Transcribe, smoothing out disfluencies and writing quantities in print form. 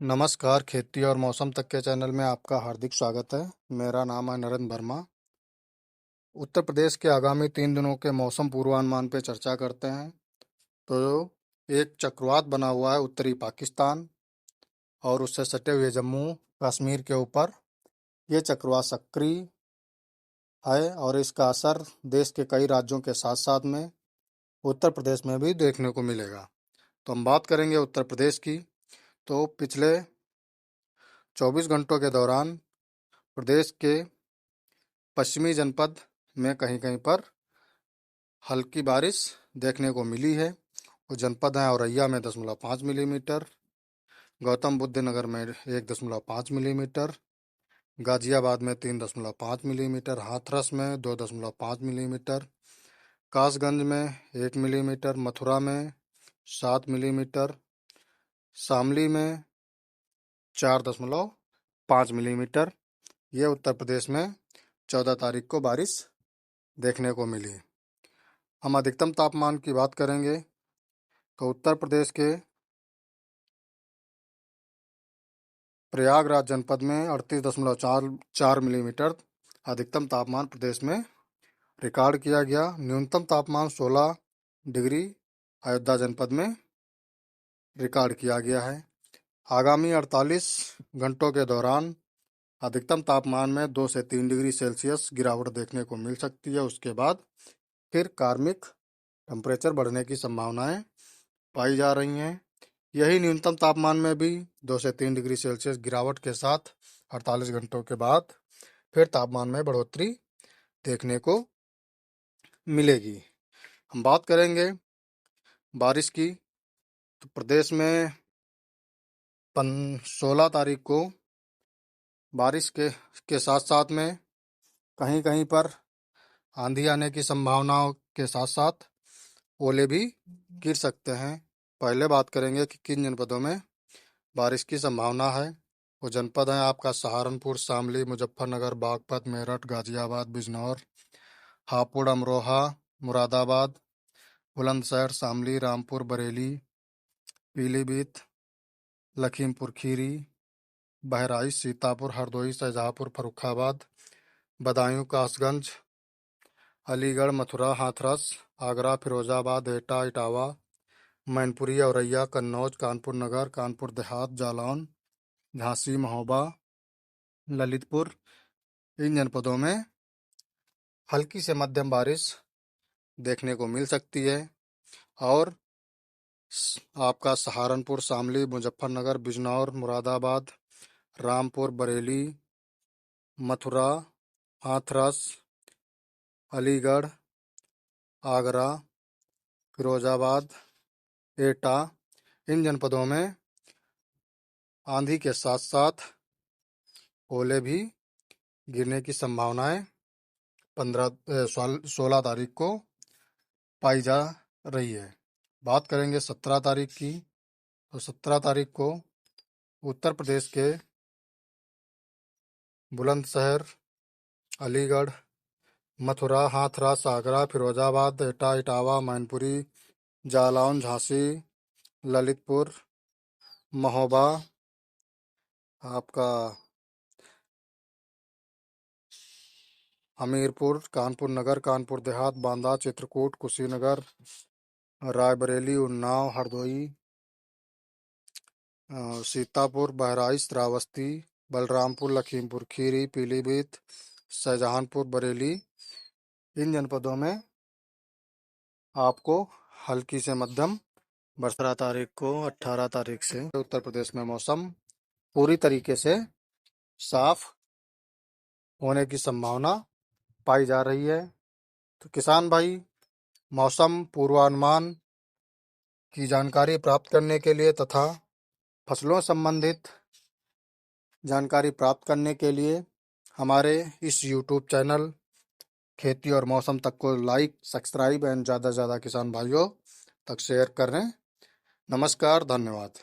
नमस्कार, खेती और मौसम तक के चैनल में आपका हार्दिक स्वागत है। मेरा नाम है नरेंद्र वर्मा। उत्तर प्रदेश के आगामी 3 दिनों के मौसम पूर्वानुमान पे चर्चा करते हैं। तो एक चक्रवात बना हुआ है उत्तरी पाकिस्तान और उससे सटे हुए जम्मू कश्मीर के ऊपर। ये चक्रवात सक्रिय है और इसका असर देश के कई राज्यों के साथ साथ में उत्तर प्रदेश में भी देखने को मिलेगा। तो हम बात करेंगे उत्तर प्रदेश की। तो पिछले 24 घंटों के दौरान प्रदेश के पश्चिमी जनपद में कहीं कहीं पर हल्की बारिश देखने को मिली है। वो जनपद हैं औरैया में 0.5 मिलीमीटर, गौतम बुद्ध नगर में 1.5 मिलीमीटर, गाजियाबाद में 3.5 मिलीमीटर, हाथरस में 2.5 मिलीमीटर, कासगंज में 1 मिलीमीटर, मथुरा में 7 मिलीमीटर, शामली में 4.5 मिलीमीटर। ये उत्तर प्रदेश में 14 तारीख को बारिश देखने को मिली। हम अधिकतम तापमान की बात करेंगे तो उत्तर प्रदेश के प्रयागराज जनपद में 38.4 मिलीमीटर अधिकतम तापमान प्रदेश में रिकॉर्ड किया गया। न्यूनतम तापमान 16 डिग्री अयोध्या जनपद में रिकॉर्ड किया गया है। आगामी 48 घंटों के दौरान अधिकतम तापमान में 2 से 3 डिग्री सेल्सियस गिरावट देखने को मिल सकती है। उसके बाद फिर कार्मिक टेम्परेचर बढ़ने की संभावनाएं पाई जा रही हैं। यही न्यूनतम तापमान में भी 2 से 3 डिग्री सेल्सियस गिरावट के साथ 48 घंटों के बाद फिर तापमान में बढ़ोतरी देखने को मिलेगी। हम बात करेंगे बारिश की। तो प्रदेश में 16 तारीख को बारिश के साथ साथ में कहीं कहीं पर आंधी आने की संभावनाओं के साथ साथ ओले भी गिर सकते हैं। पहले बात करेंगे कि किन जनपदों में बारिश की संभावना है। वो जनपद हैं आपका सहारनपुर, शामली, मुजफ्फरनगर, बागपत, मेरठ, गाजियाबाद, बिजनौर, हापुड़, अमरोहा, मुरादाबाद, बुलंदशहर, शामली, रामपुर, बरेली, पीलीभीत, लखीमपुर खीरी, बहराइच, सीतापुर, हरदोई, शाहजहांपुर, फर्रुखाबाद, बदायूं, कासगंज, अलीगढ़, मथुरा, हाथरस, आगरा, फिरोजाबाद, एटा, इटावा, मैनपुरी, औरैया, कन्नौज, कानपुर नगर, कानपुर देहात, जालौन, झांसी, महोबा, ललितपुर। इन जनपदों में हल्की से मध्यम बारिश देखने को मिल सकती है। और आपका सहारनपुर, शामली, मुजफ्फरनगर, बिजनौर, मुरादाबाद, रामपुर, बरेली, मथुरा, हाथरस, अलीगढ़, आगरा, फिरोजाबाद, एटा। इन जनपदों में आंधी के साथ साथ ओले भी गिरने की संभावनाएं 16 तारीख को पाई जा रही है। बात करेंगे 17 तारीख की। तो 17 तारीख को उत्तर प्रदेश के बुलंदशहर, अलीगढ़, मथुरा, हाथरस, आगरा, फिरोजाबाद, एटा, इटावा, मैनपुरी, जालौन, झांसी, ललितपुर, महोबा, आपका हमीरपुर, कानपुर नगर, कानपुर देहात, बांदा, चित्रकूट, कुशीनगर, रायबरेली, उन्नाव, हरदोई, सीतापुर, बहराइच, श्रावस्ती, बलरामपुर, लखीमपुर खीरी, पीलीभीत, शाहजहांपुर, बरेली। इन जनपदों में आपको हल्की से मध्यम 17 तारीख को 18 तारीख से उत्तर प्रदेश में मौसम पूरी तरीके से साफ होने की संभावना पाई जा रही है। तो किसान भाई, मौसम पूर्वानुमान की जानकारी प्राप्त करने के लिए तथा फसलों संबंधित जानकारी प्राप्त करने के लिए हमारे इस YouTube चैनल खेती और मौसम तक को लाइक, सब्सक्राइब एंड ज़्यादा से ज़्यादा किसान भाइयों तक शेयर करें। नमस्कार, धन्यवाद।